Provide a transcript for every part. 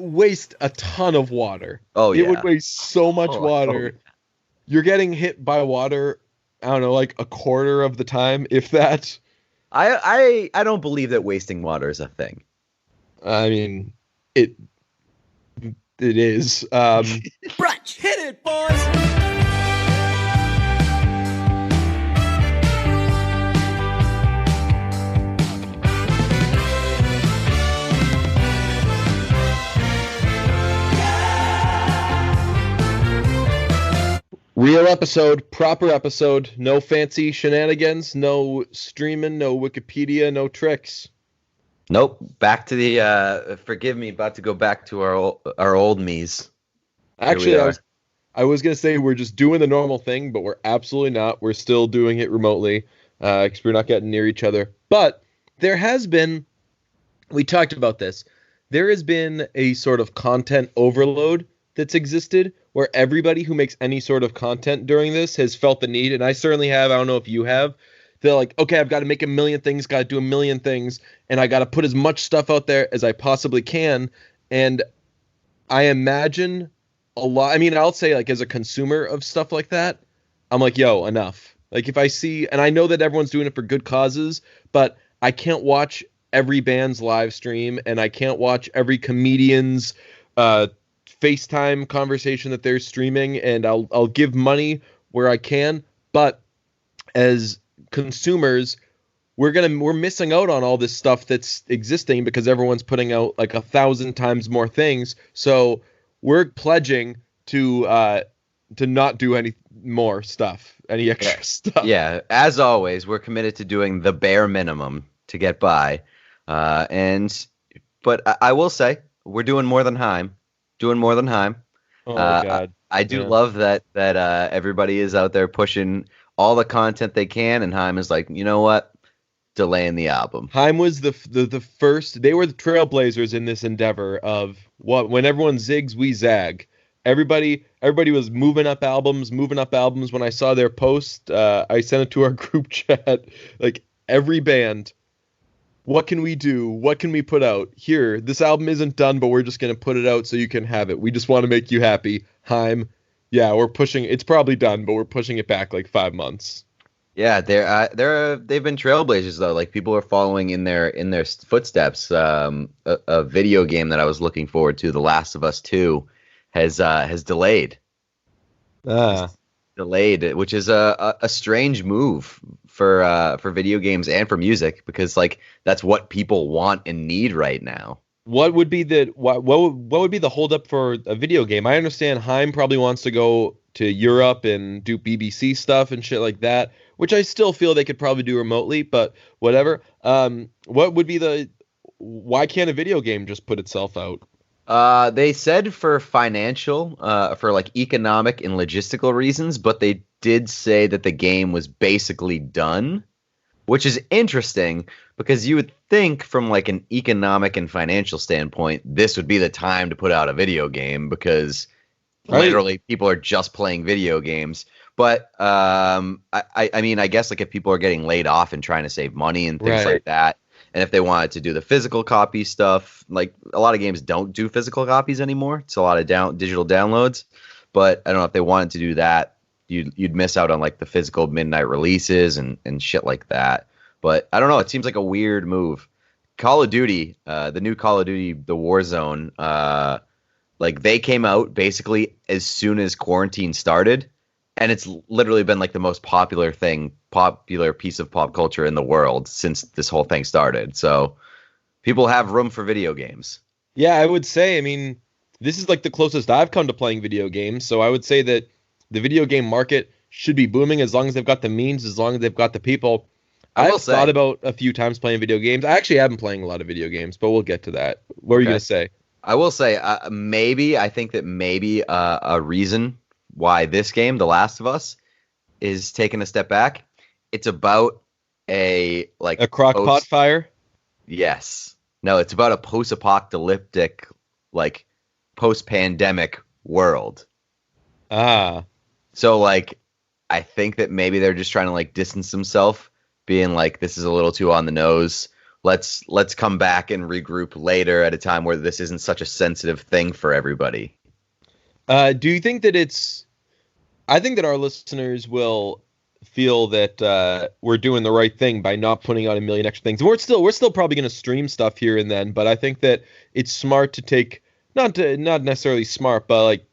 waste a ton of water. Oh, It yeah. would waste so much water. You're getting hit by water, I don't know, like a quarter of the time, if that. I don't believe that wasting water is a thing. I mean, it is. Brunch, hit it, boys! Real episode, proper episode, no fancy shenanigans, no streaming, no Wikipedia, no tricks. Nope. Back to the forgive me, about to go back to our old me's. Actually, I was going to say we're just doing the normal thing, but we're absolutely not. We're still doing it remotely because we're not getting near each other. But there has been, we talked about this, there has been a sort of content overload that's existed where everybody who makes any sort of content during this has felt the need, and I certainly have. I don't know if you have. They're like, okay, I've got to make a million things, got to do a million things, and I got to put as much stuff out there as I possibly can. And I imagine a lot. I mean, I'll say, like, as a consumer of stuff like that, I'm like, yo, enough. Like, if I see, and I know that everyone's doing it for good causes, but I can't watch every band's live stream, and I can't watch every comedian's FaceTime conversation that they're streaming, and I'll give money where I can, but as consumers, we're missing out on all this stuff that's existing because everyone's putting out like 1,000 times more things. So we're pledging to not do any more stuff, any extra stuff. Yeah, as always, we're committed to doing the bare minimum to get by. But I will say we're doing more than Heim. Oh my God. I do love that everybody is out there pushing all the content they can, and Heim is like, you know what? Delaying the album. Heim was the first. They were the trailblazers in this endeavor of when everyone zigs, we zag. Everybody was moving up albums. When I saw their post, I sent it to our group chat. Like, every band, what can we do? What can we put out? Here, this album isn't done, but we're just going to put it out so you can have it. We just want to make you happy. Heim, yeah, we're pushing. It's probably done, but we're pushing it back like 5 months. Yeah, they've been trailblazers though. Like, people are following in their footsteps. A video game that I was looking forward to, The Last of Us 2, has delayed. Delayed, which is a strange move for video games and for music, because like that's what people want and need right now. What would be the what would be the holdup for a video game? I understand Heim probably wants to go to Europe and do BBC stuff and shit like that, which I still feel they could probably do remotely, but whatever. What would be why can't a video game just put itself out? They said for financial, for like economic and logistical reasons, but they did say that the game was basically done, which is interesting because you would think from like an economic and financial standpoint, this would be the time to put out a video game because literally people are just playing video games. But I mean, I guess like if people are getting laid off and trying to save money and things like that, and if they wanted to do the physical copy stuff, like a lot of games don't do physical copies anymore. It's a lot of digital downloads. But I don't know if they wanted to do that, you'd miss out on like the physical midnight releases and shit like that. But I don't know. It seems like a weird move. Call of Duty, the new Call of Duty, the Warzone, like they came out basically as soon as quarantine started. And it's literally been like the most popular piece of pop culture in the world since this whole thing started. So people have room for video games. Yeah, I would say, I mean, this is like the closest I've come to playing video games. So I would say that the video game market should be booming as long as they've got the means, as long as they've got the people. I've thought about a few times playing video games. I actually have been playing a lot of video games, but we'll get to that. What are you going to say? I will say I think that maybe a reason why this game, The Last of Us, is taking a step back. It's about a crock pot fire. Yes. No, it's about a post-apocalyptic, like post-pandemic world. So like, I think that maybe they're just trying to like distance themselves, being like, this is a little too on the nose. let's come back and regroup later at a time where this isn't such a sensitive thing for everybody. Do you think that I think that our listeners will feel that we're doing the right thing by not putting out a million extra things. We're still probably going to stream stuff here and then, but I think that it's smart to take not necessarily smart, but like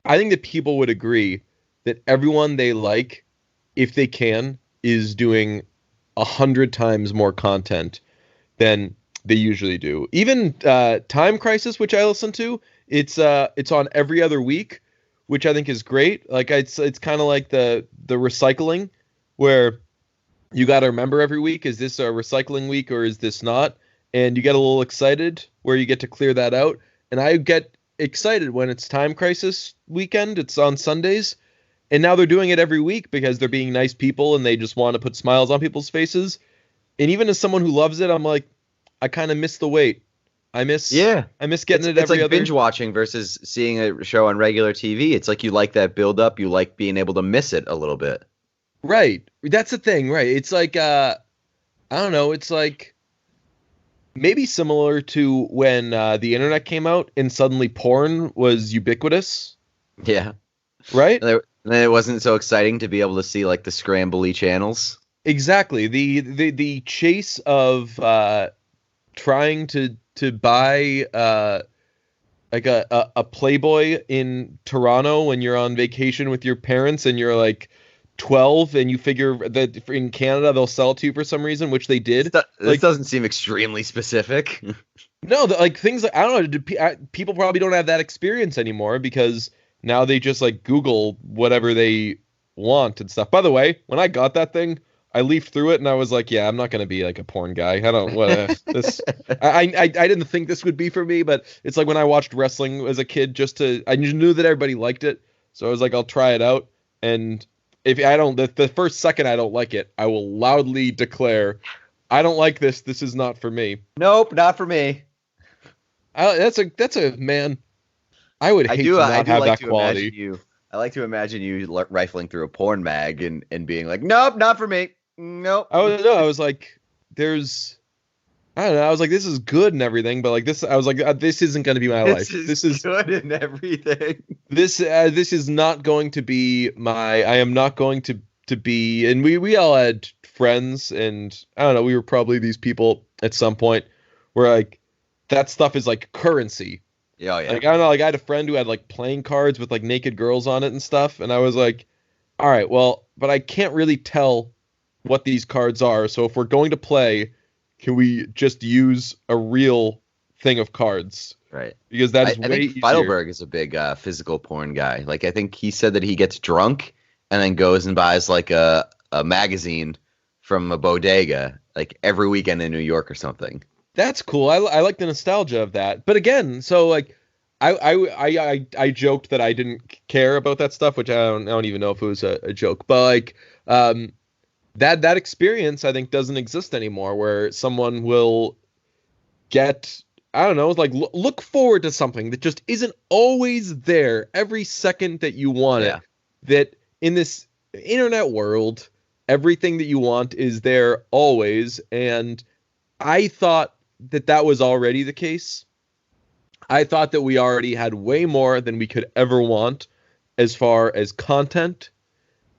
I think that people would agree that everyone they like, if they can, is doing 100 times more content than they usually do. Even Time Crisis, which I listen to, it's on every other week, which I think is great. Like it's kind of like the recycling, where you got to remember every week, is this a recycling week or is this not? And you get a little excited where you get to clear that out. And I get excited when it's Time Crisis weekend. It's on Sundays. And now they're doing it every week because they're being nice people and they just want to put smiles on people's faces. And even as someone who loves it, I'm like, I kind of miss the wait. I miss getting it every other. It's like binge watching versus seeing a show on regular TV. It's like you like that build up. You like being able to miss it a little bit. Right. That's the thing, right? It's like I don't know, it's like maybe similar to when the internet came out and suddenly porn was ubiquitous. Yeah. Right? And then it wasn't so exciting to be able to see like the scrambly channels. Exactly. The chase of trying to buy like a Playboy in Toronto when you're on vacation with your parents and you're like 12 and you figure that in Canada they'll sell it to you for some reason, which they did. This doesn't seem extremely specific. No, like things like, I don't know, people probably don't have that experience anymore because now they just like Google whatever they want and stuff. By the way, when I got that thing, I leafed through it and I was like, yeah, I'm not going to be like a porn guy. I don't want this. I didn't think this would be for me, but it's like when I watched wrestling as a kid, I knew that everybody liked it. So I was like, I'll try it out. And if I don't, the first second I don't like it, I will loudly declare, I don't like this. This is not for me. Nope, not for me. That's a man. I would hate to not have that quality. I like to imagine you rifling through a porn mag and being like, nope, not for me. Nope. I was like, I don't know. I was like, this is good and everything, but like this, I was like, this isn't going to be my life. This is good and everything. This is not going to be I am not going to be, and we all had friends and I don't know, we were probably these people at some point where like that stuff is like currency. Yeah, yeah. Like, I don't know, like I had a friend who had like playing cards with like naked girls on it and stuff. And I was like, all right, well, but I can't really tell what these cards are. So if we're going to play, can we just use a real thing of cards? Right. Because that is I think easier. Feidelberg is a big physical porn guy. Like, I think he said that he gets drunk and then goes and buys like a magazine from a bodega like every weekend in New York or something. That's cool. I like the nostalgia of that. But again, so like I joked that I didn't care about that stuff, which I don't even know if it was a joke. But like that experience I think doesn't exist anymore, where someone will get, I don't know, like look forward to something that just isn't always there every second that you want it. That in this internet world, everything that you want is there always. And I thought that was already the case. I thought that we already had way more than we could ever want as far as content.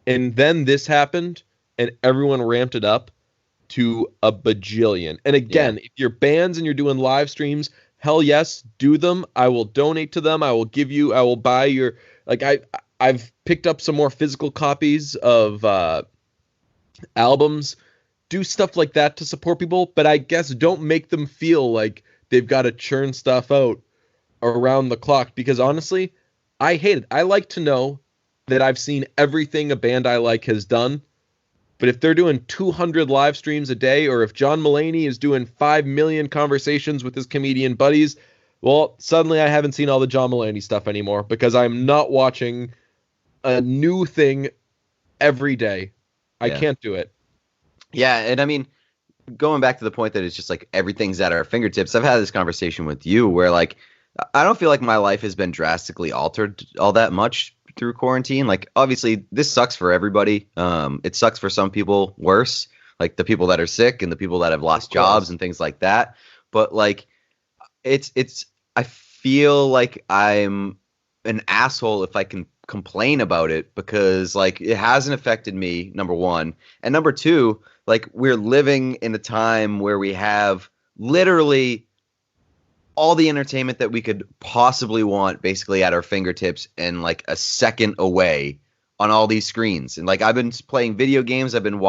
And then this happened and everyone ramped it up to a bajillion. And again, if you're bands and you're doing live streams, hell yes, do them. I will donate to them. I will buy your, like I've picked up some more physical copies of albums. Do stuff like that to support people, but I guess don't make them feel like they've got to churn stuff out around the clock, because honestly, I hate it. I like to know that I've seen everything a band I like has done, but if they're doing 200 live streams a day, or if John Mulaney is doing 5 million conversations with his comedian buddies, well, suddenly I haven't seen all the John Mulaney stuff anymore, because I'm not watching a new thing every day. I can't do it. Yeah, and I mean, going back to the point that it's just like everything's at our fingertips, I've had this conversation with you where like I don't feel like my life has been drastically altered all that much through quarantine. Like, obviously, this sucks for everybody. It sucks for some people worse. like the people that are sick and the people that have lost jobs and things like that. But like, I feel like I'm an asshole if I can complain about it because like it hasn't affected me, number one. And number two, like we're living in a time where we have literally all the entertainment that we could possibly want basically at our fingertips and like a second away on all these screens. And like I've been playing video games, I've been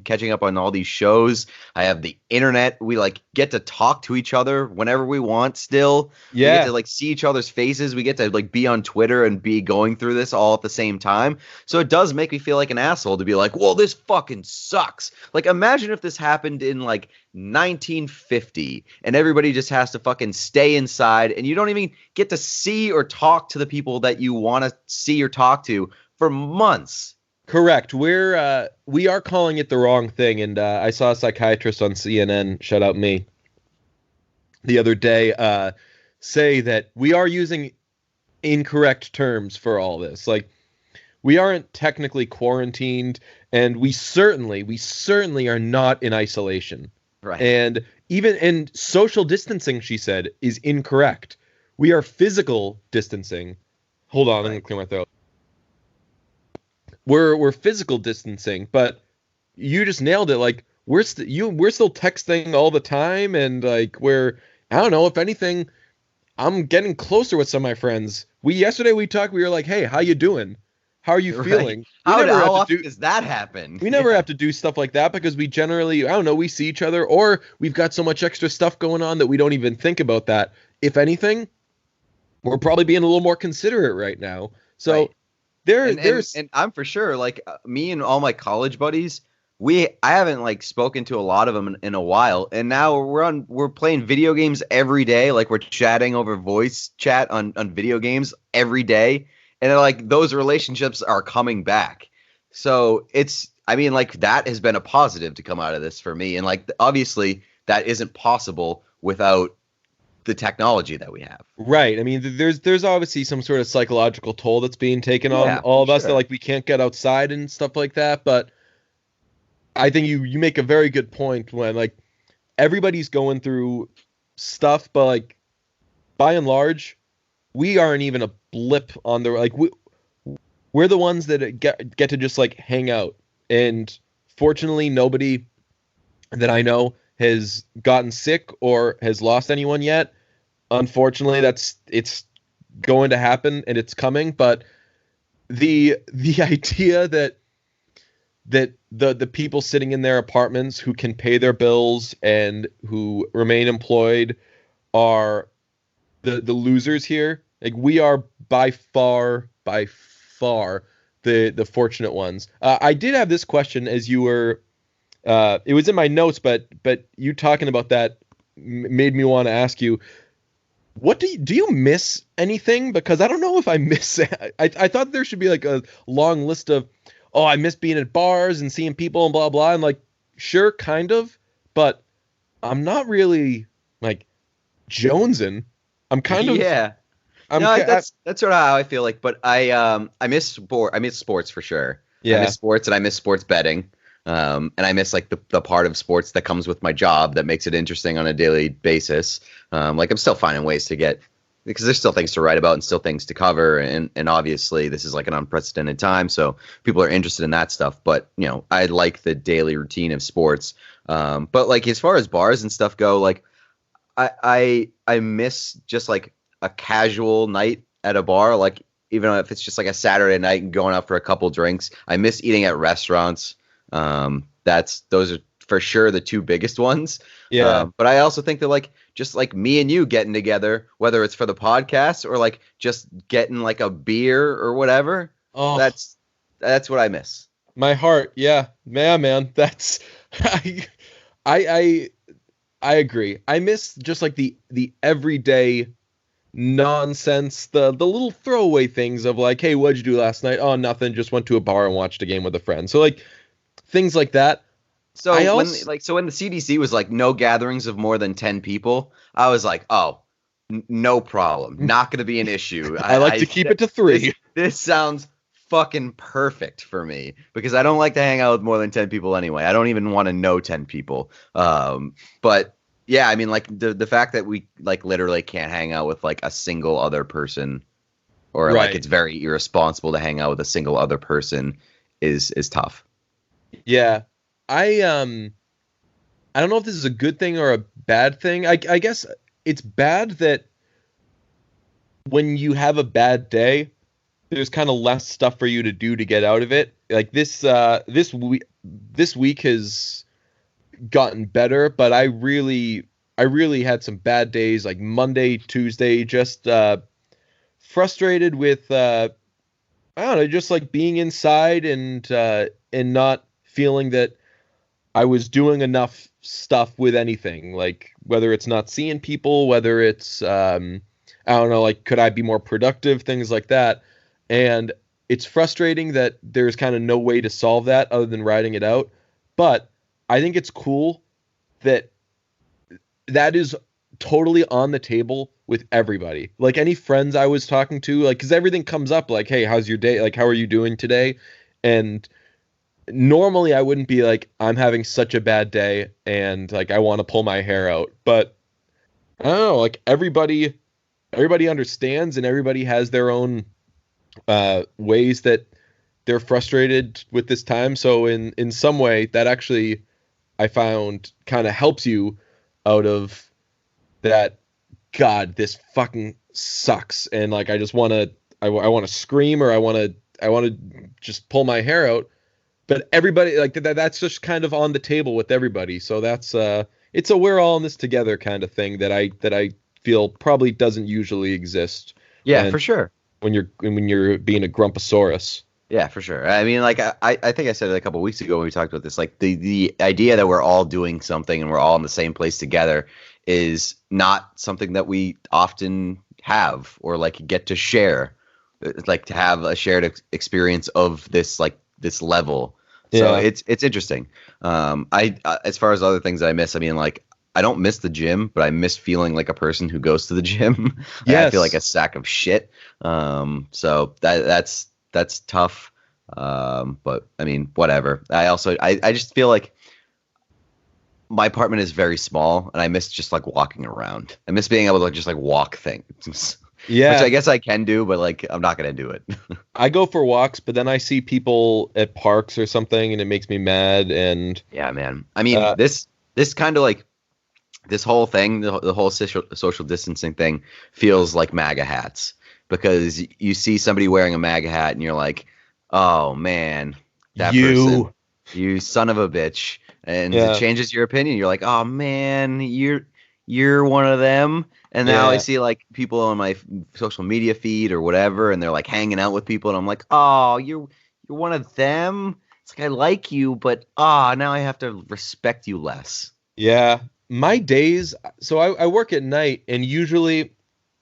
catching up on all these shows. I have the internet. We like get to talk to each other whenever we want still. Yeah. We get to like see each other's faces. We get to like be on Twitter and be going through this all at the same time. So it does make me feel like an asshole to be like, well, this fucking sucks. Like imagine if this happened in like 1950 and everybody just has to fucking stay inside and you don't even get to see or talk to the people that you want to see or talk to for months. Correct. We are calling it the wrong thing, and I saw a psychiatrist on CNN, shout out me, the other day say that we are using incorrect terms for all this. Like, we aren't technically quarantined, and we certainly are not in isolation. Right. And social distancing, she said, is incorrect. We are physical distancing. Hold on, I'm gonna clear my throat. We're physical distancing, but you just nailed it. Like we're still texting all the time, and like I don't know, if anything, I'm getting closer with some of my friends. Yesterday we talked. We were like, "Hey, how you doing? How are you feeling?" How often does that happen? We never have to do stuff like that because we generally, I don't know, we see each other, or we've got so much extra stuff going on that we don't even think about that. If anything, we're probably being a little more considerate right now. So. Right. There's and I'm for sure like me and all my college buddies, I haven't like spoken to a lot of them in a while, and now we're playing video games every day. Like we're chatting over voice chat on video games every day, and like those relationships are coming back. So I mean like that has been a positive to come out of this for me, and like obviously that isn't possible without the technology that we have. Right. I mean, there's obviously some sort of psychological toll that's being taken on all of us that like we can't get outside and stuff like that. But I think you make a very good point when like everybody's going through stuff, but like by and large, we aren't even a blip on the like we're the ones that get to just like hang out. And fortunately, nobody that I know has gotten sick or has lost anyone yet. Unfortunately, it's going to happen and it's coming. But the idea that the people sitting in their apartments who can pay their bills and who remain employed are the losers here. Like we are by far the fortunate ones. I did have this question as you were. It was in my notes, but you talking about that made me want to ask you, what do you miss anything? Because I don't know if I miss. I thought there should be like a long list of, I miss being at bars and seeing people and blah blah. And like, sure, kind of, but I'm not really like jonesing. I'm kind of that's sort of how I feel like. But I miss sport. I miss sports for sure. Yeah. I miss sports and I miss sports betting. And I miss like the part of sports that comes with my job that makes it interesting on a daily basis. Like I'm still finding ways to get, because there's still things to write about and still things to cover. And obviously this is like an unprecedented time. So people are interested in that stuff. But, you know, I like the daily routine of sports. But like as far as bars and stuff go, like I miss just like a casual night at a bar. Like even if it's just like a Saturday night and going out for a couple drinks, I miss eating at restaurants. Those are for sure the two biggest ones. Yeah. But I also think that like, just like me and you getting together, whether it's for the podcast or like just getting like a beer or whatever. Oh, that's what I miss. My heart. Yeah, man. That's, I agree. I miss just like the everyday nonsense, the little throwaway things of like, hey, what'd you do last night? Oh, nothing. Just went to a bar and watched a game with a friend. So like, things like that. So when the CDC was like no gatherings of more than 10 people, I was like, oh, no problem, not going to be an issue. I like to keep it to 3. This sounds fucking perfect for me because I don't like to hang out with more than 10 people anyway. I don't even want to know 10 people. But yeah, I mean, like the fact that we like literally can't hang out with like a single other person, or like Right. it's very irresponsible to hang out with a single other person is tough. Yeah. I don't know if this is a good thing or a bad thing. I guess it's bad that when you have a bad day, there's kind of less stuff for you to do to get out of it. Like this week has gotten better, but I really had some bad days, like Monday, Tuesday, just frustrated with I don't know, just like being inside and not feeling that I was doing enough stuff with anything, like whether it's not seeing people, whether it's I don't know, like could I be more productive, things like that. And it's frustrating that there's kind of no way to solve that other than writing it out. But I think it's cool that that is totally on the table with everybody. Like any friends I was talking to, like, because everything comes up like, hey, how's your day? Like, how are you doing today? And normally I wouldn't be like, I'm having such a bad day and like I want to pull my hair out. But I don't know, like everybody understands and everybody has their own ways that they're frustrated with this time. So in some way that actually I found kind of helps you out of that. God, this fucking sucks, and like I just want to I want to scream, or I want to just pull my hair out. But everybody like that's just kind of on the table with everybody. So that's it's a we're all in this together kind of thing that I feel probably doesn't usually exist. Yeah, for sure. When you're being a grumposaurus. Yeah, for sure. I mean, like I think I said it a couple weeks ago when we talked about this. Like the idea that we're all doing something and we're all in the same place together is not something that we often have or like get to share. It's like to have a shared experience of this like this level. So Yeah. it's interesting. I as far as other things I miss, I mean, like I don't miss the gym, but I miss feeling like a person who goes to the gym. Yes. I feel like a sack of shit. So that's tough. But I mean, whatever. I just feel like my apartment is very small and I miss just like walking around. I miss being able to like, just like walk things. Yeah. Which I guess I can do, but like I'm not going to do it. I go for walks, but then I see people at parks or something and it makes me mad. And yeah, man. I mean, this kind of like this whole thing, the whole social distancing thing feels like MAGA hats, because you see somebody wearing a MAGA hat and you're like, oh man, that person, you son of a bitch. And it changes your opinion. You're like, oh man, you're one of them. And now I see like people on my social media feed or whatever, and they're like hanging out with people, and I'm like, oh, you're one of them. It's like I like you, but now I have to respect you less. Yeah, my days. So I work at night, and usually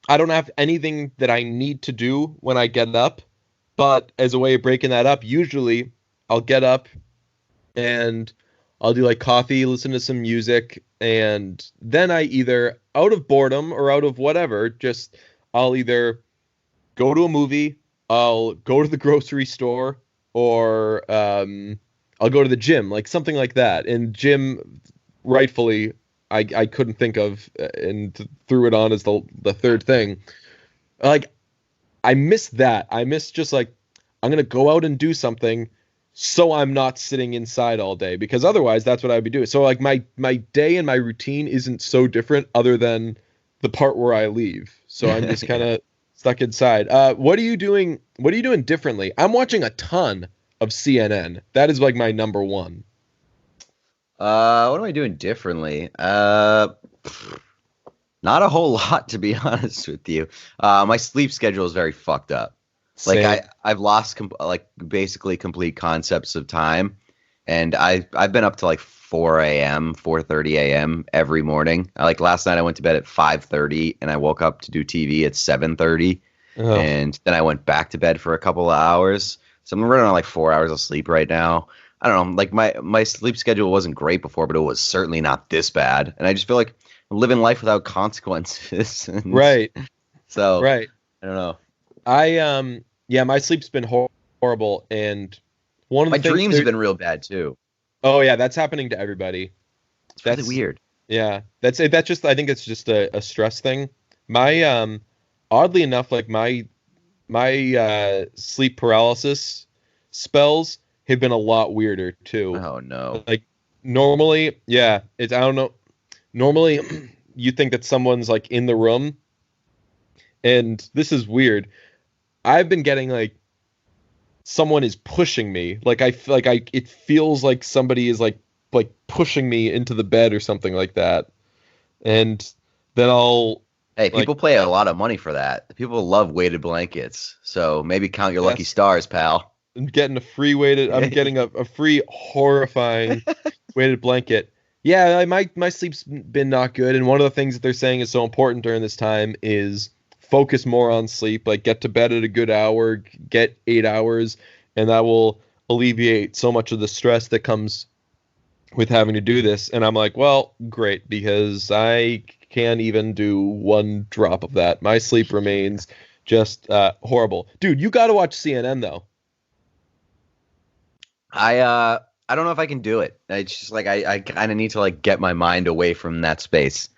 I don't have anything that I need to do when I get up. But as a way of breaking that up, usually I'll get up and I'll do like coffee, listen to some music, and then I either out of boredom or out of whatever, just I'll either go to a movie, I'll go to the grocery store, or I'll go to the gym, like something like that. And gym, rightfully, I couldn't think of and threw it on as the third thing. Like I miss that. I miss just like I'm gonna go out and do something, so I'm not sitting inside all day, because otherwise that's what I'd be doing. So like my day and my routine isn't so different other than the part where I leave. So I'm just kind of stuck inside. What are you doing? What are you doing differently? I'm watching a ton of CNN. That is like my number one. What am I doing differently? Not a whole lot, to be honest with you. My sleep schedule is very fucked up. Same. Like I've lost basically complete concepts of time, and I've been up to like 4 a.m., 4:30 a.m. every morning. Like last night I went to bed at 5:30 and I woke up to do TV at 7:30, and then I went back to bed for a couple of hours. So I'm running on like 4 hours of sleep right now. I don't know, like my sleep schedule wasn't great before, but it was certainly not this bad, and I just feel like I'm living life without consequences. Right. So Right. I don't know. Yeah, my sleep's been horrible. And one of My the things dreams have been real bad too. Oh yeah, that's happening to everybody. It's really weird. Yeah, that's it. That's just I think it's just a stress thing. My oddly enough, like my sleep paralysis spells have been a lot weirder too. Oh no. Like normally, yeah, it's I don't know. Normally, you think that someone's like in the room, and this is weird. I've been getting like someone is pushing me. Like it feels like somebody is like pushing me into the bed or something like that. And then Hey, people pay a lot of money for that. People love weighted blankets. So maybe count your lucky Yes. stars, pal. I'm getting a free I'm getting a free horrifying weighted blanket. Yeah, my sleep's been not good, and one of the things that they're saying is so important during this time is focus more on sleep, like get to bed at a good hour, get 8 hours, and that will alleviate so much of the stress that comes with having to do this. And I'm like, well, great, because I can't even do one drop of that. My sleep remains just horrible. Dude, you got to watch CNN though. I don't know if I can do it. It's just like I kind of need to like get my mind away from that space.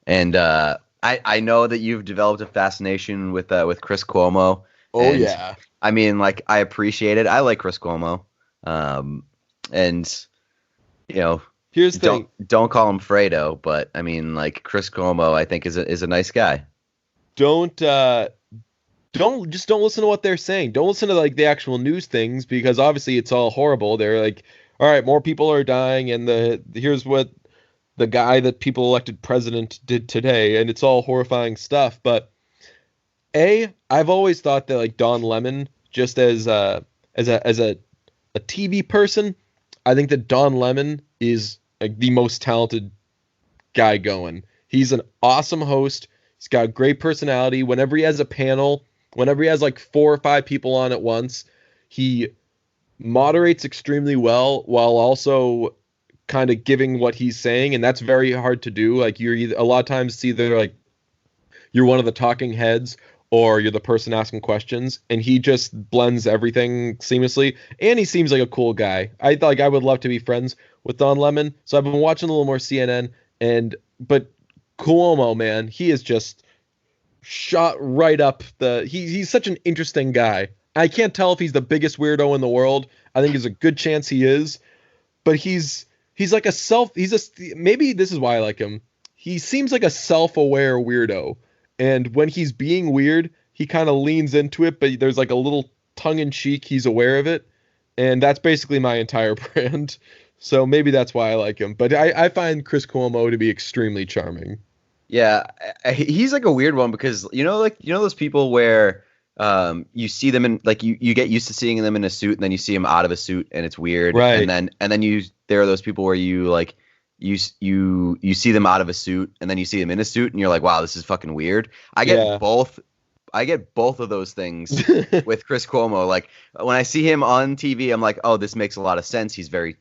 And I know that you've developed a fascination with Chris Cuomo. Oh yeah. I mean, like I appreciate it. I like Chris Cuomo. And you know, here's the thing. Don't call him Fredo, but I mean, like Chris Cuomo, I think is a nice guy. Don't listen to what they're saying. Don't listen to like the actual news things, because obviously it's all horrible. They're like, all right, more people are dying, and here's what the guy that people elected president did today, and it's all horrifying stuff. But I've always thought that like Don Lemon, just as a TV person, I think that Don Lemon is like the most talented guy going. He's an awesome host. He's got a great personality. Whenever he has a panel, whenever he has like 4 or 5 people on at once, he moderates extremely well while also kind of giving what he's saying, and that's very hard to do. Like a lot of times it's either like you're one of the talking heads or you're the person asking questions, and he just blends everything seamlessly, and he seems like a cool guy. I would love to be friends with Don Lemon, so I've been watching a little more CNN, but Cuomo, man, he is just shot right up he's such an interesting guy. I can't tell if he's the biggest weirdo in the world. I think there's a good chance he is, but he's like maybe this is why I like him. He seems like a self-aware weirdo. And when he's being weird, he kind of leans into it, but there's like a little tongue-in-cheek, he's aware of it. And that's basically my entire brand. So maybe that's why I like him. But I find Chris Cuomo to be extremely charming. Yeah, he's like a weird one because, those people where you see them in, like, you get used to seeing them in a suit, and then you see them out of a suit, and it's weird. Right. And then there are those people where you, like, you see them out of a suit, and then you see them in a suit, and you're like, wow, this is fucking weird. I get both of those things with Chris Cuomo. Like when I see him on TV, I'm like, oh, this makes a lot of sense. He's very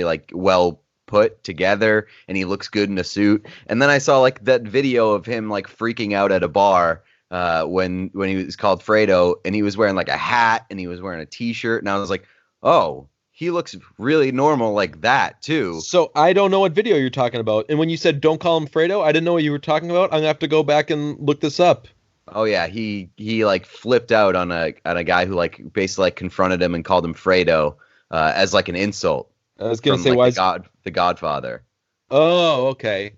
like well put together, and he looks good in a suit. And then I saw like that video of him like freaking out at a bar when he was called Fredo, and he was wearing like a hat, and he was wearing a t-shirt, and I was like, oh, he looks really normal like that too. So I don't know what video you're talking about. And when you said don't call him Fredo, I didn't know what you were talking about. I'm gonna have to go back and look this up. Oh yeah, he like flipped out on a guy who like basically like confronted him and called him Fredo as like an insult. I was gonna say, like, the Godfather. Oh, okay.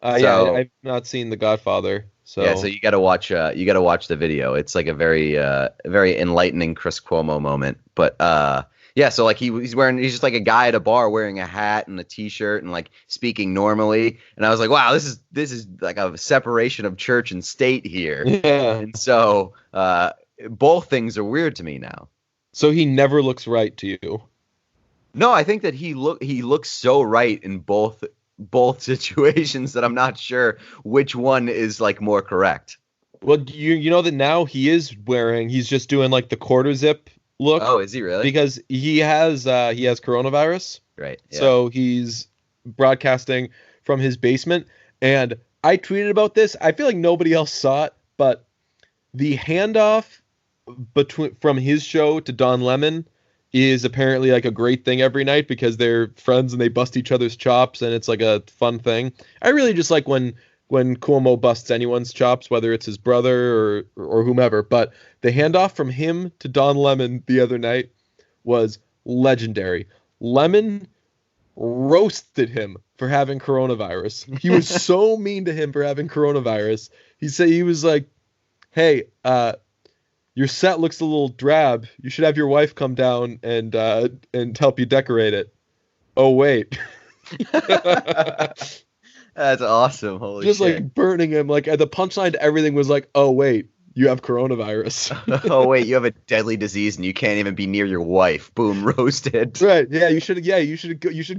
Yeah, I've not seen The Godfather. So yeah, so you gotta watch the video. It's like a very enlightening Chris Cuomo moment. But yeah, so like he's just like a guy at a bar wearing a hat and a t-shirt and like speaking normally, and I was like, wow, this is like a separation of church and state here. Yeah. And so both things are weird to me now. So he never looks right to you. No, I think that he looks so right in both situations that I'm not sure which one is like more correct. Well, you know that now he's just doing like the quarter zip look. Oh, is he really? Because he has coronavirus. Right. Yeah. So he's broadcasting from his basement, and I tweeted about this. I feel like nobody else saw it, but the handoff between from his show to Don Lemon is apparently like a great thing every night because they're friends and they bust each other's chops and it's like a fun thing. I really just like when Cuomo busts anyone's chops, whether it's his brother or whomever. But the handoff from him to Don Lemon the other night was legendary. Lemon roasted him for having coronavirus. He was so mean to him for having coronavirus. He was like, "Hey, your set looks a little drab. You should have your wife come down and help you decorate it." Oh wait. That's awesome. Holy Just shit. like burning him. Like the punchline to everything was like, "Oh wait, you have coronavirus." Oh wait, you have a deadly disease and you can't even be near your wife. Boom, roasted. Right. Yeah, you should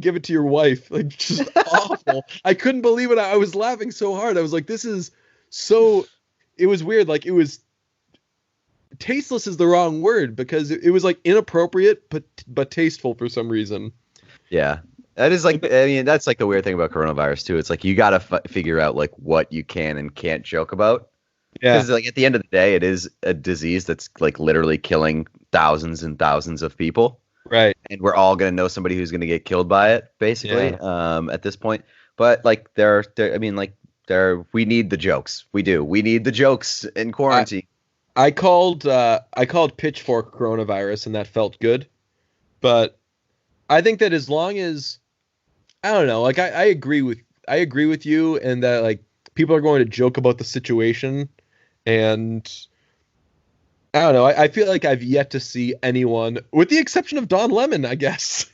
give it to your wife. Like just awful. I couldn't believe it. I was laughing so hard. I was like, this is so it was weird. Like it was tasteless is the wrong word because it was like inappropriate but tasteful for some reason. Yeah. That is like, I mean, that's like the weird thing about coronavirus too. It's like you got to figure out like what you can and can't joke about. Yeah. Because like at the end of the day, it is a disease that's like literally killing thousands and thousands of people. Right. And we're all gonna know somebody who's gonna get killed by it, basically. At this point. But like we need the jokes. We do. We need the jokes in quarantine. I called Pitchfork coronavirus and that felt good. But I think that as long as I don't know, like I agree with you and that like people are going to joke about the situation and I don't know. I feel like I've yet to see anyone, with the exception of Don Lemon, I guess,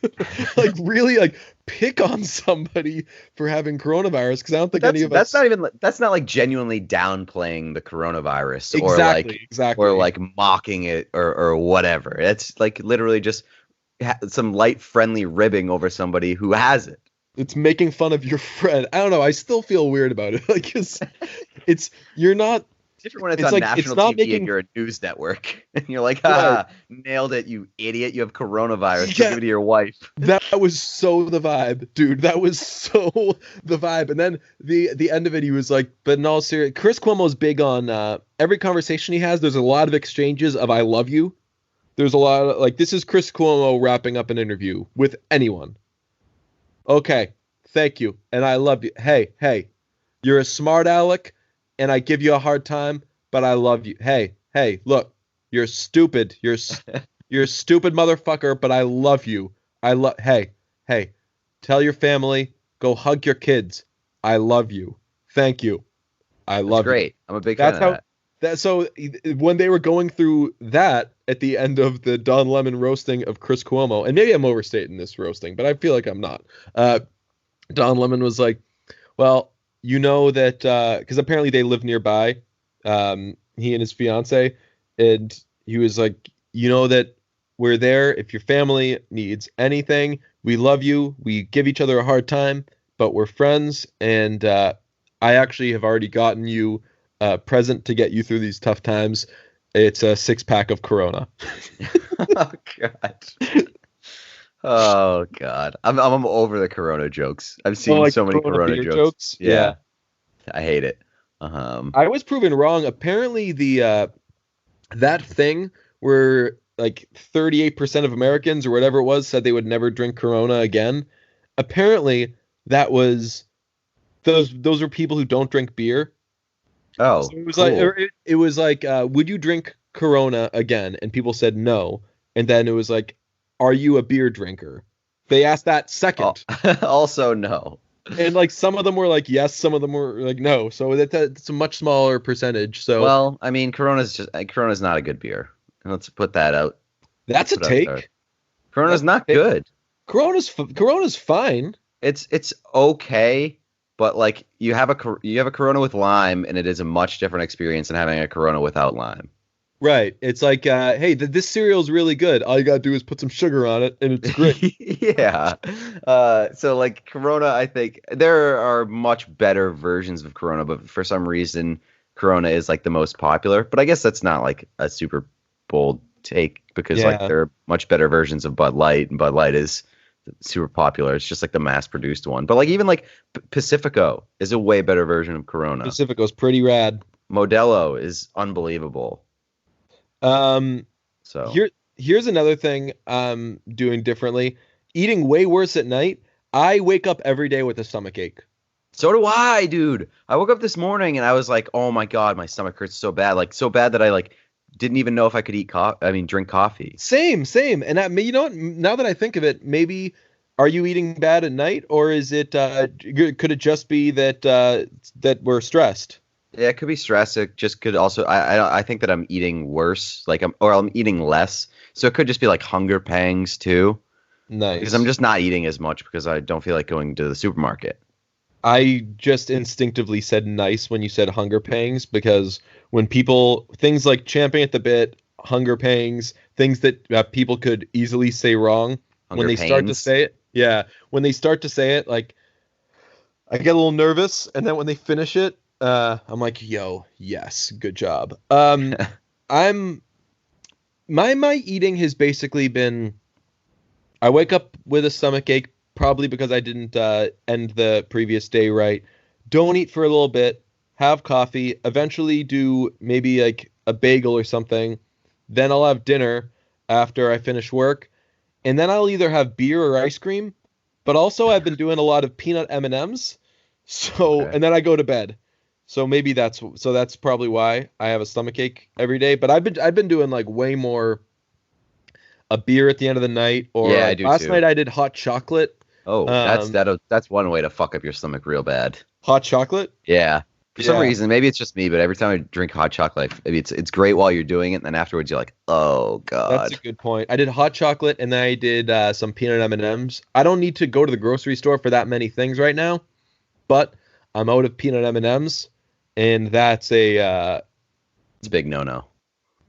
like really like pick on somebody for having coronavirus because I don't think any of us. That's not like genuinely downplaying the coronavirus exactly or like mocking it or whatever. It's like literally just some light friendly ribbing over somebody who has it. It's making fun of your friend. I don't know. I still feel weird about it. Like you're not. Different when it's on national TV and you're a news network and you're like, nailed it, you idiot. You have coronavirus. Give it to your wife. That was so the vibe, dude. That was so the vibe. And then the end of it, he was like, but in all serious, Chris Cuomo's big on every conversation he has. There's a lot of exchanges of I love you. There's a lot of like, this is Chris Cuomo wrapping up an interview with anyone. Okay, thank you. And I love you. Hey, you're a smart aleck. And I give you a hard time, but I love you. Hey, look, you're stupid. You're a stupid motherfucker, but I love you. Hey, tell your family, go hug your kids. I love you. Thank you. I love you. Great. I'm a big fan of that. So when they were going through that at the end of the Don Lemon roasting of Chris Cuomo, and maybe I'm overstating this roasting, but I feel like I'm not. Don Lemon was like, well, you know that because apparently they live nearby, he and his fiance, and he was like, you know that we're there if your family needs anything. We love you. We give each other a hard time, but we're friends. And I actually have already gotten you a present to get you through these tough times. It's a 6-pack of Corona. Oh God. Oh God, I'm over the Corona jokes. I've seen so many Corona jokes. Yeah, I hate it. I was proven wrong. Apparently, the that thing where like 38% of Americans or whatever it was said they would never drink Corona again. Apparently, that was those were people who don't drink beer. Oh, so it was cool. it was like, would you drink Corona again? And people said no. And then it was like, are you a beer drinker? They asked that second. Also, no. And like some of them were like yes, some of them were like no. So that's a much smaller percentage. So well, I mean, Corona's not a good beer. Let's put that out. That's a take. Corona's not good. Corona's fine. It's okay, but like you have a Corona with lime, and it is a much different experience than having a Corona without lime. Right. It's like, hey, this cereal's really good. All you gotta do is put some sugar on it, and it's great. Yeah. So like Corona, I think there are much better versions of Corona, but for some reason, Corona is like the most popular. But I guess that's not like a super bold take because like there are much better versions of Bud Light, and Bud Light is super popular. It's just like the mass-produced one. But like even like Pacifico is a way better version of Corona. Pacifico's pretty rad. Modelo is unbelievable. So Here's another thing I'm doing differently. Eating way worse at night. I wake up every day with a stomach ache. so do I, dude. I woke up this morning and I was like, "Oh my God, my stomach hurts so bad. Like so bad that I like didn't even know if I could eat drink coffee." Same. And you know what? Now that I think of it, maybe are you eating bad at night, or is it? Could it just be that we're stressed? Yeah, it could be stress. It just could also. I think that I'm eating worse, like I'm eating less. So it could just be like hunger pangs too, because I'm Nice. just not eating as much because I don't feel like going to the supermarket. I just instinctively said nice when you said hunger pangs because when things like champing at the bit, hunger pangs, things that people could easily say wrong, when Hunger they start to pains. say it, yeah, when they start to say it, like I get a little nervous, and then when they finish it, I'm like, yo, yes, good job. I'm my eating has basically been I wake up with a stomach ache, probably because I didn't end the previous day right. Don't eat for a little bit, have coffee, eventually do maybe like a bagel or something. Then I'll have dinner after I finish work, and then I'll either have beer or ice cream. But also I've been doing a lot of peanut M&Ms. So, Okay. and then I go to bed. So that's probably why I have a stomach ache every day. But I've been doing like way more a beer at the end of the night, or Yeah, I like do last night too. I did hot chocolate. Oh, Um, that's one way to fuck up your stomach real bad. hot chocolate. Yeah. For some Yeah, reason, maybe it's just me, but every time I drink hot chocolate, maybe it's great while you're doing it, and then afterwards you're like, oh that's a God. good point. I did hot chocolate and then I did some peanut M&Ms. I don't need to go to the grocery store for that many things right now, but I'm out of peanut M&Ms, and that's a It's a big no-no.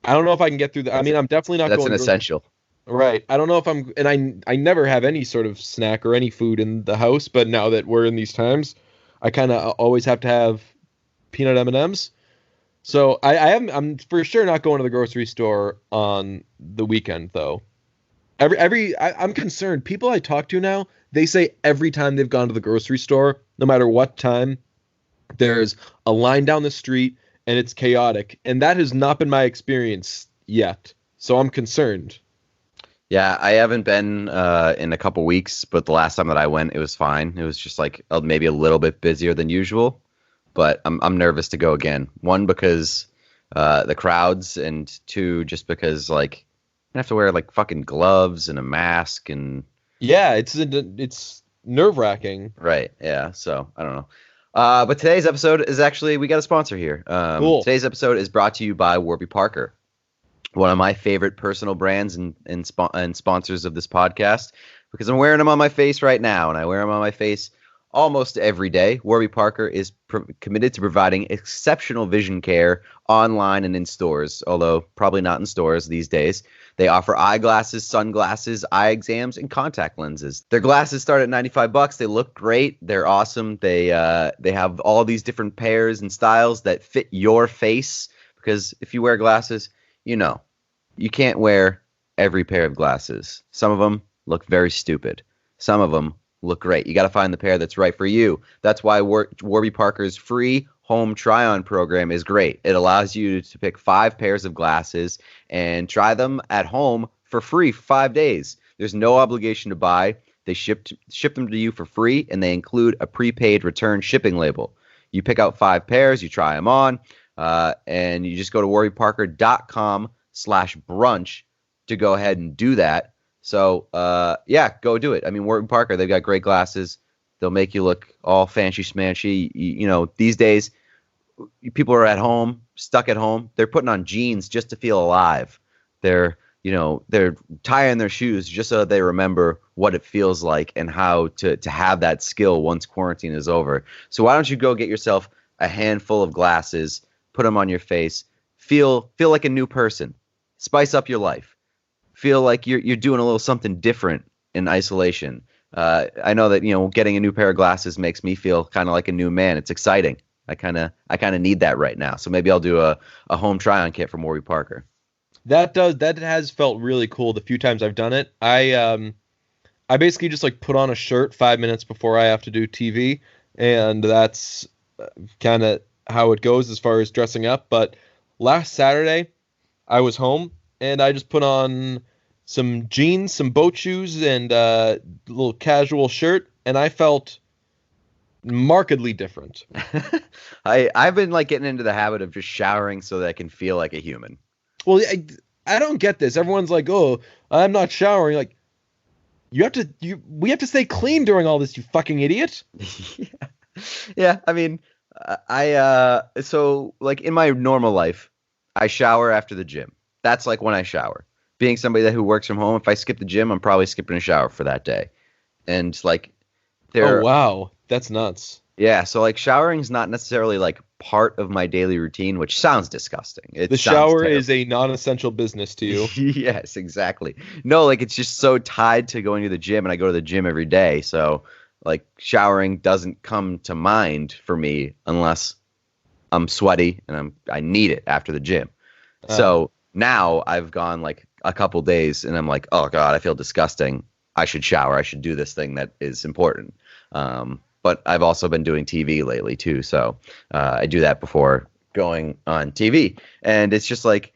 I don't know if I can get through that. I That's mean, I'm definitely not that's going an to grocery. essential. Right. I don't know if and I never have any sort of snack or any food in the house, but now that we're in these times, I kind of always have to have peanut M&Ms. So I'm for sure not going to the grocery store on the weekend though. I'm concerned. People I talk to now, they say every time they've gone to the grocery store, no matter what time, there's a line down the street and it's chaotic, and that has not been my experience yet. So I'm concerned. Yeah, I haven't been in a couple weeks, but the last time that I went, it was fine. It was just like maybe a little bit busier than usual, but I'm nervous to go again. One because the crowds, and two just because like I have to wear like fucking gloves and a mask and Yeah, it's nerve-wracking. right. Yeah, so I don't know. But today's episode is actually we got a sponsor here. Cool. Today's episode is brought to you by Warby Parker, one of my favorite personal brands and sponsors of this podcast, because I'm wearing them on my face right now, and I wear them on my face almost every day. Warby Parker is committed to providing exceptional vision care online and in stores, although probably not in stores these days. They offer eyeglasses, sunglasses, eye exams, and contact lenses. Their glasses start at $95. They look great. They're awesome. They have all these different pairs and styles that fit your face, because if you wear glasses, you know, you can't wear every pair of glasses. Some of them look very stupid. Some of them look great. You got to find the pair that's right for you. That's why Warby Parker's free home try-on program is great. It allows you to pick 5 pairs of glasses and try them at home for free for 5 days. There's no obligation to buy. They ship them to you for free, and they include a prepaid return shipping label. You pick out 5 pairs, you try them on, and you just go to warbyparker.com/brunch to go ahead and do that. So, yeah, go do it. I mean, Warby Parker, they've got great glasses. They'll make you look all fancy schmancy. You know, these days, people are at home, stuck at home. They're putting on jeans just to feel alive. They're tying their shoes just so they remember what it feels like and how to have that skill once quarantine is over. So why don't you go get yourself a handful of glasses, put them on your face, feel like a new person, spice up your life, feel like you're doing a little something different in isolation. I know that getting a new pair of glasses makes me feel kind of like a new man. It's exciting. I kind of need that right now. So maybe I'll do a home try-on kit from Warby Parker. That has felt really cool the few times I've done it. I basically just like put on a shirt 5 minutes before I have to do TV, and that's kind of how it goes as far as dressing up. But last Saturday, I was home and I just put on some jeans, some boat shoes, and a little casual shirt, and I felt markedly different. I've been like getting into the habit of just showering so that I can feel like a human. Well, I don't get this. Everyone's like, "Oh, I'm not showering." Like, we have to stay clean during all this, you fucking idiot. Yeah. Yeah, I mean, so like in my normal life, I shower after the gym. That's like when I shower. Being somebody who works from home, if I skip the gym, I'm probably skipping a shower for that day. And like Oh, wow. That's nuts. yeah, so like showering is not necessarily like part of my daily routine, which sounds disgusting. The shower is a non-essential business to you. Yes, exactly. No, like it's just so tied to going to the gym, and I go to the gym every day. So like showering doesn't come to mind for me unless I'm sweaty and I need it after the gym. So now I've gone like a couple days and I'm like, oh God, I feel disgusting. I should shower. I should do this thing that is important. But I've also been doing TV lately too. So I do that before going on TV. And it's just like,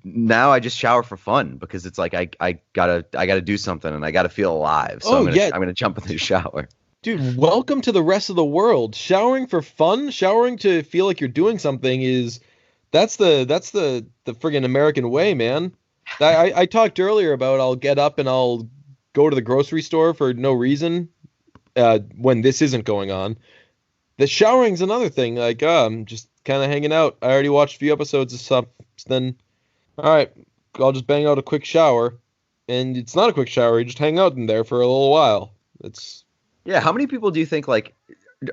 now I just shower for fun because it's like I gotta do something and I gotta feel alive. So I'm gonna jump in the shower. Dude, welcome to the rest of the world. Showering for fun, showering to feel like you're doing something that's the friggin' American way, man. I talked earlier about I'll get up and I'll go to the grocery store for no reason when this isn't going on. The showering's another thing. Like, I'm just kind of hanging out. I already watched a few episodes of stuff. Then, all right, I'll just bang out a quick shower. And it's not a quick shower. You just hang out in there for a little while. Yeah. How many people do you think like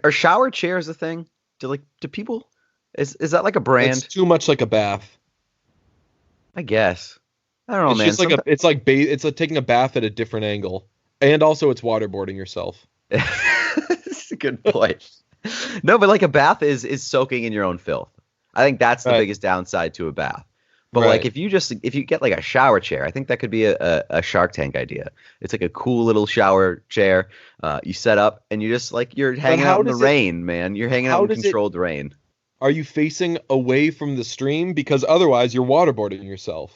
are shower chairs a thing? Do people? Is that like a brand? It's too much like a bath. I guess. I don't know, it's man. Just like it's like taking a bath at a different angle, and also it's waterboarding yourself. That's a good point. No, but like a bath is soaking in your own filth. I think that's the biggest downside to a bath. But like if you get like a shower chair, I think that could be a Shark Tank idea. It's like a cool little shower chair. You set up and you just like you're hanging out in the rain, man. You're hanging out in controlled rain. Are you facing away from the stream? Because otherwise you're waterboarding yourself.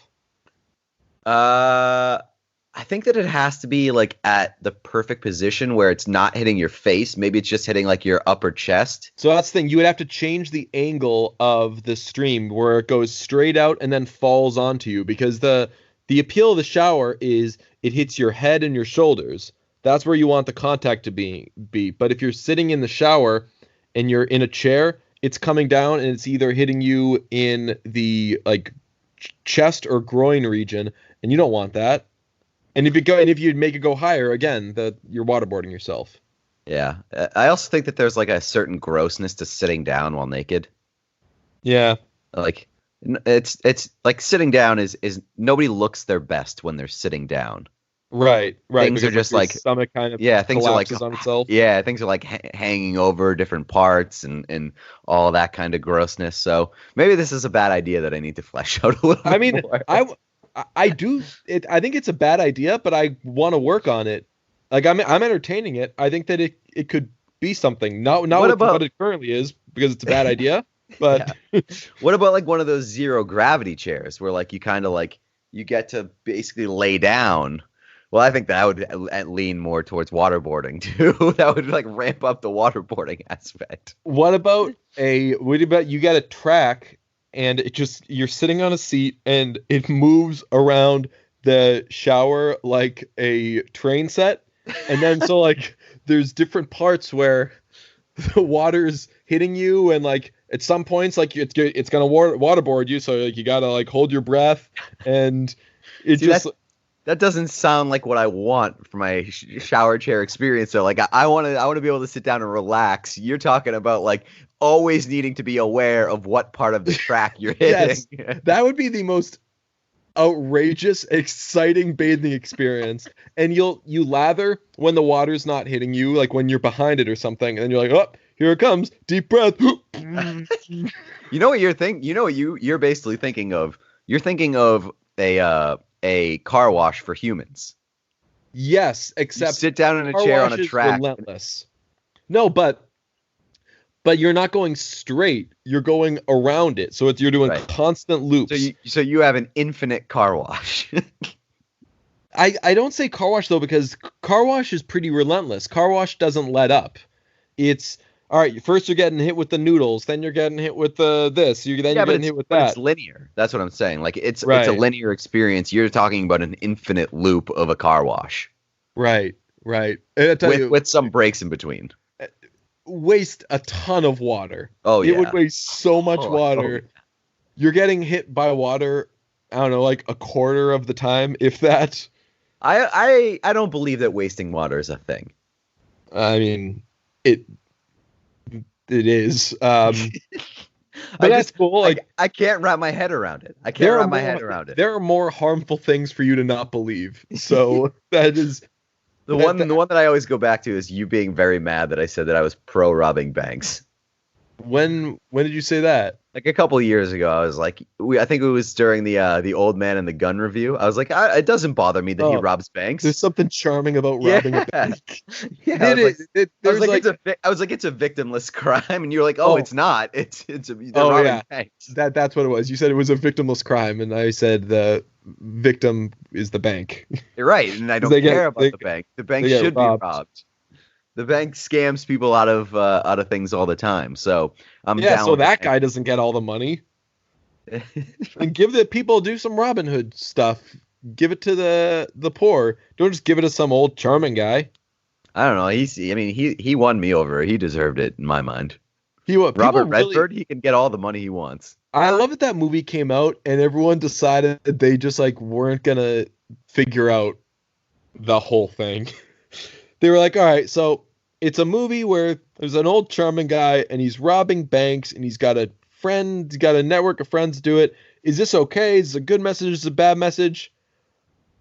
I think that it has to be like at the perfect position where it's not hitting your face. Maybe it's just hitting like your upper chest. So that's the thing. You would have to change the angle of the stream where it goes straight out and then falls onto you, because the appeal of the shower is it hits your head and your shoulders. That's where you want the contact to be. But if you're sitting in the shower and you're in a chair, it's coming down and it's either hitting you in the like chest or groin region, and you don't want that. And if you make it go higher, again, you're waterboarding yourself. Yeah, I also think that there's like a certain grossness to sitting down while naked. Yeah, like it's like sitting down is nobody looks their best when they're sitting down. Right. Things are just like stomach kind of things are like on itself. Yeah, things are like hanging over different parts and all that kind of grossness. So maybe this is a bad idea that I need to flesh out a little. I mean, more. I do. I think it's a bad idea, but I want to work on it. Like I'm entertaining it. I think that it could be something. Not what it currently is, because it's a bad idea. But what about like one of those zero gravity chairs where like you kind of like you get to basically lay down? Well, I think that would lean more towards waterboarding too. That would like ramp up the waterboarding aspect. What about you got a track and you're sitting on a seat and it moves around the shower like a train set, and then so like there's different parts where the water's hitting you, and like at some points like it's gonna waterboard you, so like you gotta like hold your breath, and that doesn't sound like what I want for my shower chair experience. So like I want to be able to sit down and relax. You're talking about like always needing to be aware of what part of the track you're hitting. Yes, that would be the most outrageous, exciting bathing experience. And you lather when the water's not hitting you, like when you're behind it or something, and you're like, oh, here it comes, deep breath. You know what you're thinking? You know what you're basically thinking of? You're thinking of a car wash for humans. Yes, except you sit down in a chair on a track. Relentless. No, but but you're not going straight. You're going around it. So you're doing constant loops. So you have an infinite car wash. I don't say car wash, though, because car wash is pretty relentless. Car wash doesn't let up. It's, all right, first you're getting hit with the noodles, then you're getting hit with this, you're getting hit with that. It's linear. That's what I'm saying. Like, it's a linear experience. You're talking about an infinite loop of a car wash. Right. And with some breaks in between. Waste a ton of water. Oh, yeah. It would waste so much water. Oh. You're getting hit by water, I don't know, like a quarter of the time, if that. I don't believe that wasting water is a thing. I mean, it is. But that's cool. Like, I can't wrap my head around it. There are more harmful things for you to not believe. So that is the one that I always go back to is you being very mad that I said that I was pro robbing banks. When did you say that? Like a couple of years ago, I was like, I think it was during the Old Man and the Gun review. I was like, it doesn't bother me that he robs banks. There's something charming about robbing a bank. Yeah, I was like, it's a victimless crime, and you're like, it's not. They're robbing banks. That's what it was. You said it was a victimless crime, and I said the victim is the bank. You're right, and I don't care about the bank. The bank should be robbed. The bank scams people out of things all the time. So I'm down. So that guy doesn't get all the money. And give the people, do some Robin Hood stuff. Give it to the poor. Don't just give it to some old charming guy. I don't know. He won me over. He deserved it in my mind. Robert Redford, he can get all the money he wants. I love that movie came out and everyone decided that they just weren't gonna figure out the whole thing. They were like, all right, so it's a movie where there's an old charming guy and he's robbing banks and he's got a network of friends do it. Is this okay? Is it a good message? Is it a bad message?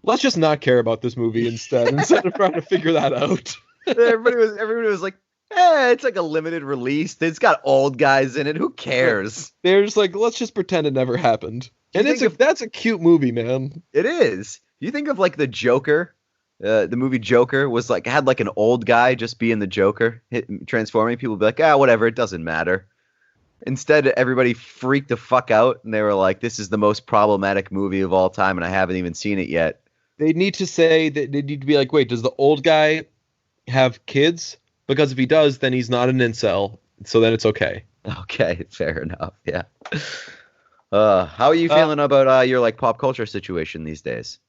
Let's just not care about this movie instead of trying to figure that out. Everybody was like, it's like a limited release. It's got old guys in it. Who cares? They're just like, let's just pretend it never happened. And that's a cute movie, man. It is. You think of like the Joker. The movie Joker was had an old guy just being the Joker, transforming. People would be like, whatever, it doesn't matter. Instead, everybody freaked the fuck out, and they were like, this is the most problematic movie of all time, and I haven't even seen it yet. They need to say that they need to be like, wait, does the old guy have kids? Because if he does, then he's not an incel, so then it's okay. Okay, fair enough, yeah. How are you feeling about your pop culture situation these days?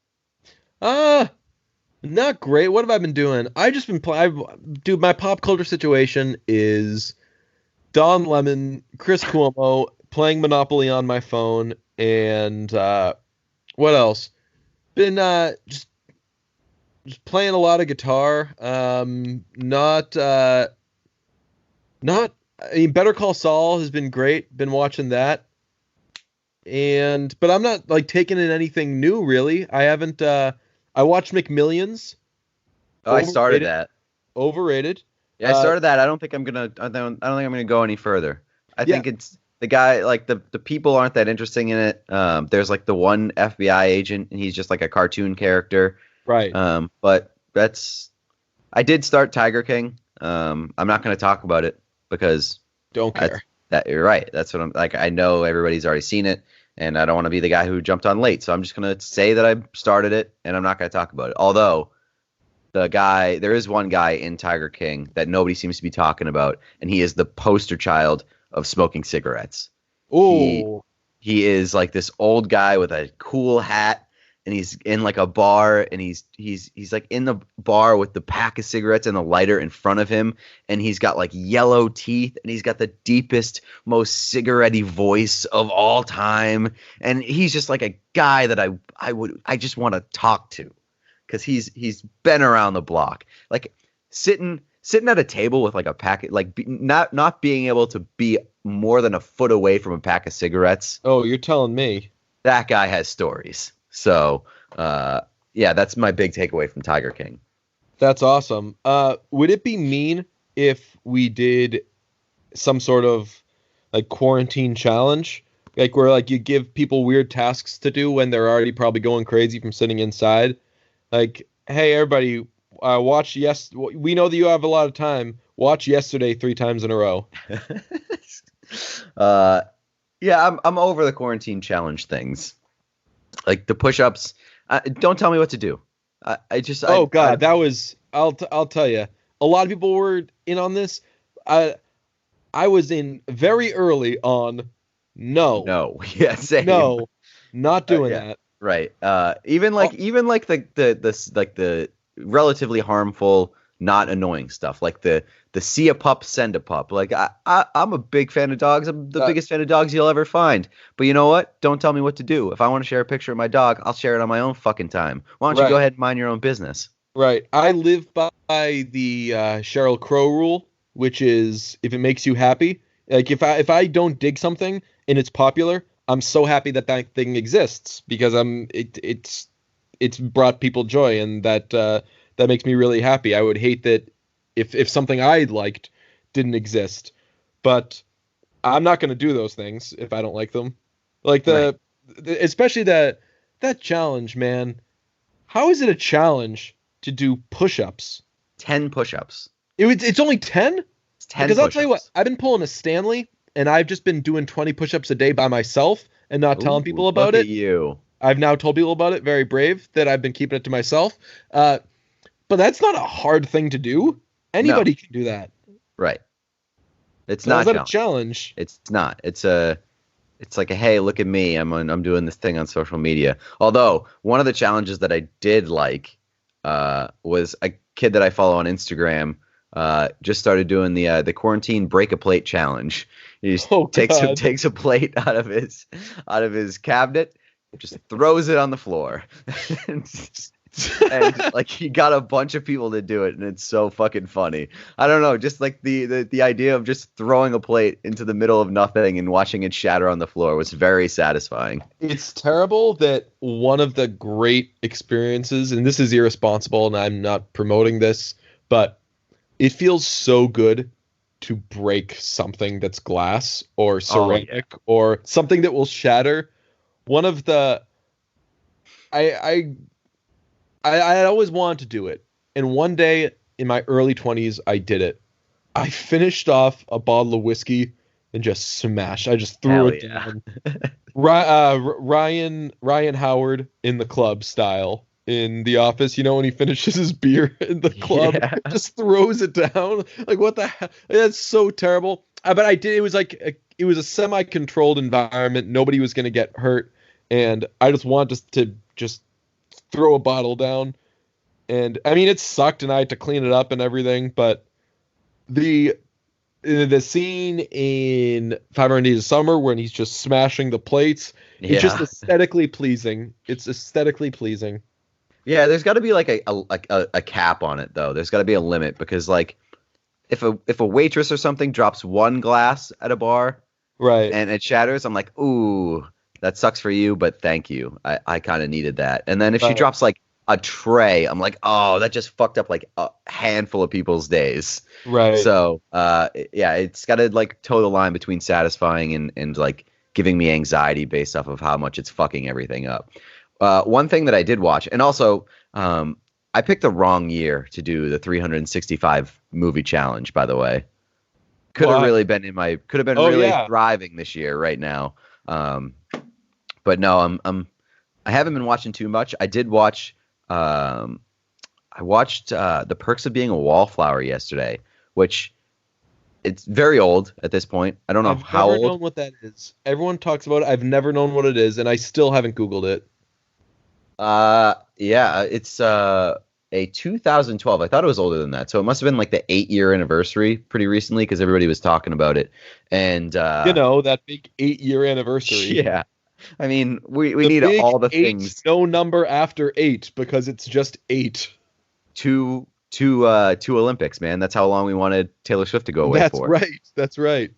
Not great. What have I been doing? I've just been dude, my pop culture situation is Don Lemon, Chris Cuomo, playing Monopoly on my phone, and what else? Been just playing a lot of guitar. Better Call Saul has been great. Been watching that. But I'm not taking in anything new really. I haven't I watched McMillions. I started that. Overrated. Yeah, I started that. I don't think I'm gonna go any further. I think it's the guy. The people aren't that interesting in it. There's the one FBI agent, and he's just a cartoon character. Right. But I did start Tiger King. I'm not gonna talk about it because don't care. You're right. That's what I'm like. I know everybody's already seen it. And I don't want to be the guy who jumped on late. So I'm just going to say that I started it, and I'm not going to talk about it. Although, there is one guy in Tiger King that nobody seems to be talking about, and he is the poster child of smoking cigarettes. Ooh. He is this old guy with a cool hat, and he's in a bar, and he's in the bar with the pack of cigarettes and the lighter in front of him, and he's got yellow teeth, and he's got the deepest, most cigarette-y voice of all time, and he's just a guy that I just want to talk to, because he's been around the block, sitting at a table with a packet, not being able to be more than a foot away from a pack of cigarettes. Oh, you're telling me. That guy has stories. So, that's my big takeaway from Tiger King. That's awesome. Would it be mean if we did some sort of quarantine challenge? Where you give people weird tasks to do when they're already probably going crazy from sitting inside? Hey, everybody, we know that you have a lot of time. watch yesterday 3 times in a row. Yeah, I'm over the quarantine challenge things. Like the push-ups. Don't tell me what to do. Oh God, that was. I'll tell you. A lot of people were in on this. I was in very early on. No. Yeah, same. No, not doing yeah. that. Right. Even like the relatively harmful, not annoying stuff, like the see a pup, send a pup. Like I'm a big fan of dogs. I'm the biggest fan of dogs you'll ever find. But you know what? Don't tell me what to do. If I want to share a picture of my dog, I'll share it on my own fucking time. Why don't you go ahead and mind your own business? Right. I live by the Sheryl Crow rule, which is if it makes you happy. Like if I don't dig something and it's popular, I'm so happy that that thing exists because it's brought people joy, and that makes me really happy. I would hate that if something I liked didn't exist, but I'm not going to do those things if I don't like them. Like especially that challenge, man. How is it a challenge to do push-ups? 10 push-ups. It's only 10? It's 10 because push-ups. I'll tell you what, I've been pulling a Stanley, and I've just been doing 20 push-ups a day by myself and not telling people about look it. At you. I've now told people about it. Very brave that I've been keeping it to myself. But that's not a hard thing to do. Anybody can do that. Right. It's not not a challenge. It's not. It's like a hey, look at me. I'm doing this thing on social media. Although one of the challenges that I did like was a kid that I follow on Instagram just started doing the quarantine break a plate challenge. He just takes a plate out of his cabinet, just throws it on the floor. And like he got a bunch of people to do it, and it's so fucking funny. I don't know, just like the idea of just throwing a plate into the middle of nothing and watching it shatter on the floor was very satisfying. It's terrible that one of the great experiences, and this is irresponsible, and I'm not promoting this, but it feels so good to break something that's glass or ceramic or something that will shatter. One of the I always wanted to do it. And one day in my early 20s, I did it. I finished off a bottle of whiskey and just smashed. I just threw it down. Ryan Howard in the club style in The Office. You know, when he finishes his beer in the club, just throws it down. Like, what the hell? That's so terrible. But I did. It was like it was a semi-controlled environment. Nobody was going to get hurt. And I just wanted to just throw a bottle down, and I mean it sucked, and I had to clean it up and everything. But the scene in 500 Days of Summer when he's just smashing the plates, it's just aesthetically pleasing. It's aesthetically pleasing. Yeah, there's got to be like a cap on it though. There's got to be a limit because like if a waitress or something drops one glass at a bar, right, and it shatters, I'm like, ooh. That sucks for you, but thank you. I kind of needed that. And then if she drops like a tray, I'm like, oh, that just fucked up like a handful of people's days. Right. So, it's got to like toe the line between satisfying and like giving me anxiety based off of how much it's fucking everything up. One thing that I did watch, and also I picked the wrong year to do the 365 movie challenge, by the way. Could have been really thriving this year right now. But no, I haven't been watching too much. I did watch. I watched The Perks of Being a Wallflower yesterday, which it's very old at this point. I don't know how old. I've never known what that is. Everyone talks about it. I've never known what it is, and I still haven't Googled it. It's a 2012. I thought it was older than that, so it must have been like the 8-year anniversary pretty recently because everybody was talking about it. And that big 8-year anniversary. Yeah. I mean, we need all the things. No number after 8 because it's just 8. Two Olympics, man. That's how long we wanted Taylor Swift to go away for. That's right.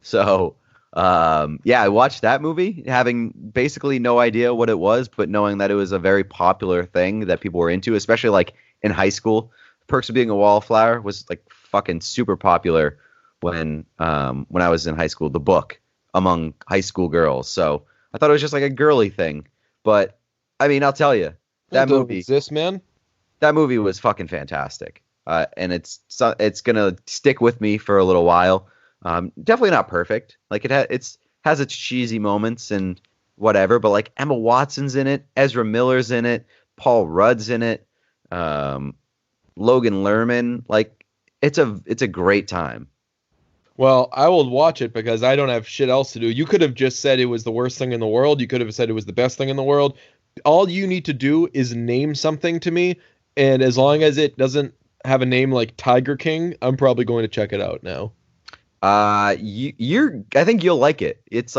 So, I watched that movie having basically no idea what it was, but knowing that it was a very popular thing that people were into, especially like in high school. Perks of Being a Wallflower was like fucking super popular when I was in high school, the book among high school girls. So I thought it was just like a girly thing, but I mean, I'll tell you, that movie exists, man. That movie was fucking fantastic. and it's gonna stick with me for a little while. Definitely not perfect. Like it has its cheesy moments and whatever, but like Emma Watson's in it, Ezra Miller's in it, Paul Rudd's in it, Logan Lerman. Like it's a great time. Well, I will watch it because I don't have shit else to do. You could have just said it was the worst thing in the world. You could have said it was the best thing in the world. All you need to do is name something to me, and as long as it doesn't have a name like Tiger King, I'm probably going to check it out now. I think you'll like it. It's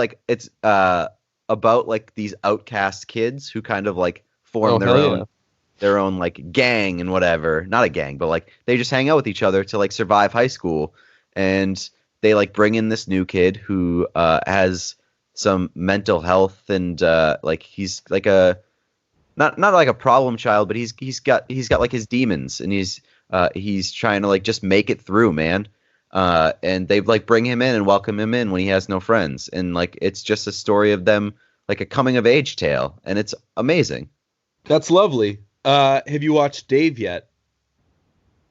about like these outcast kids who kind of like form their own like gang and whatever. Not a gang, but like they just hang out with each other to like survive high school. And they like bring in this new kid who has some mental health and like he's like a not like a problem child, but he's got like his demons, and he's trying to like just make it through, man. And they like bring him in and welcome him in when he has no friends, and like it's just a story of them, like a coming of age tale, and it's amazing. That's lovely. Have you watched Dave yet?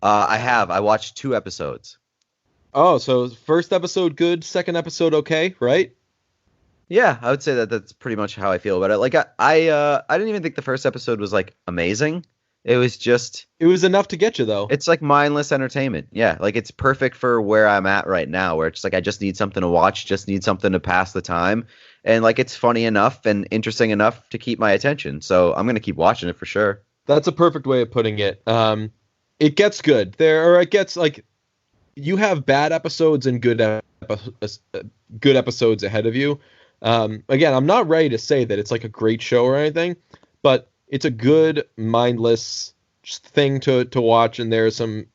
I have. I watched 2 episodes. Oh, so first episode good, second episode okay, right? Yeah, I would say that's pretty much how I feel about it. Like I didn't even think the first episode was like amazing. It was enough to get you though. It's like mindless entertainment. Yeah, like it's perfect for where I'm at right now, where it's like I just need something to watch, just need something to pass the time, and like it's funny enough and interesting enough to keep my attention. So I'm gonna keep watching it for sure. That's a perfect way of putting it. It gets good it gets like. You have bad episodes and good episodes ahead of you. Again, I'm not ready to say that it's like a great show or anything, but it's a good mindless thing to watch, and there are some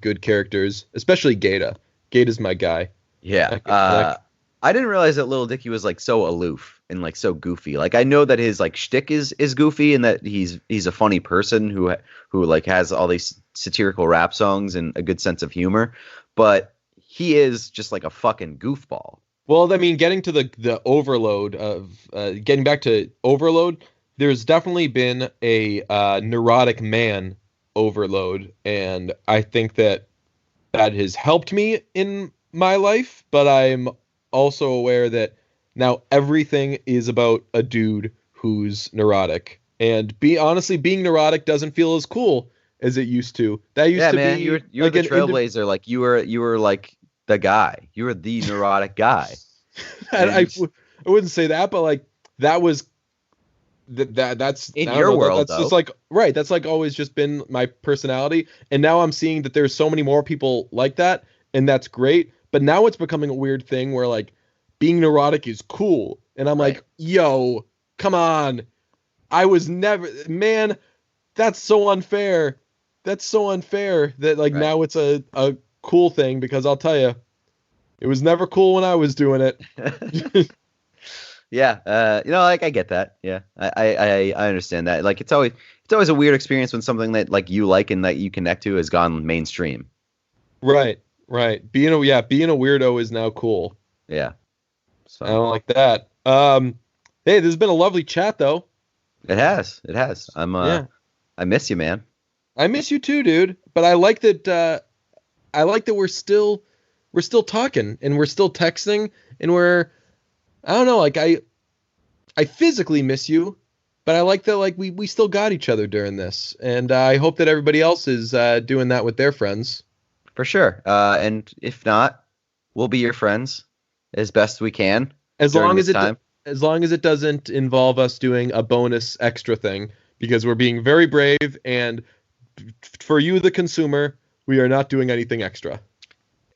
good characters, especially Gata. Gata's my guy. Yeah. I didn't realize that Little Dicky was like so aloof and like so goofy. Like I know that his like shtick is goofy and that he's a funny person who like has all these satirical rap songs and a good sense of humor. But he is just like a fucking goofball. Well, I mean, getting to the overload of getting back to Overload, there's definitely been a neurotic man overload, and I think that has helped me in my life. But I'm also aware that now everything is about a dude who's neurotic, and being neurotic doesn't feel as cool as it used to. That used to man, be you were like the trailblazer. Like you were like the guy. You were the neurotic guy. I wouldn't say that, but like that was that's in your world. That's just like right. That's like always just been my personality, and now I'm seeing that there's so many more people like that, and that's great. But now it's becoming a weird thing where like being neurotic is cool, and I'm like, yo, come on, I was never, man. That's so unfair. That's so unfair that like now it's a cool thing, because I'll tell you, it was never cool when I was doing it. Yeah, like I get that. Yeah, I understand that. Like it's always a weird experience when something that like you like and that you connect to has gone mainstream. Right. Being a weirdo is now cool. Yeah. So I don't like that. Hey, this has been a lovely chat though. It has. I miss you, man. I miss you too, dude. But I like that. We're still talking and we're still texting and I don't know. Like I physically miss you, but I like that. Like we still got each other during this, and I hope that everybody else is doing that with their friends. For sure. And if not, we'll be your friends as best we can. As long as it doesn't involve us doing a bonus extra thing, because we're being very brave, and for you, the consumer, we are not doing anything extra.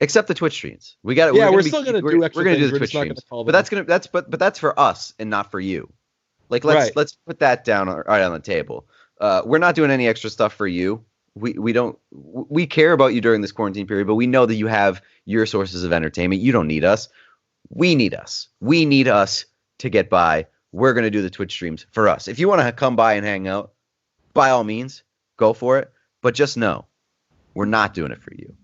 Except the Twitch streams. We're still gonna do extra. We're gonna do the Twitch streams, but that's for us and not for you. Like let's put that down right on the table. We're not doing any extra stuff for you. We care about you during this quarantine period, but we know that you have your sources of entertainment. You don't need us. We need us. We need us to get by. We're gonna do the Twitch streams for us. If you want to come by and hang out, by all means, go for it. But just know, we're not doing it for you.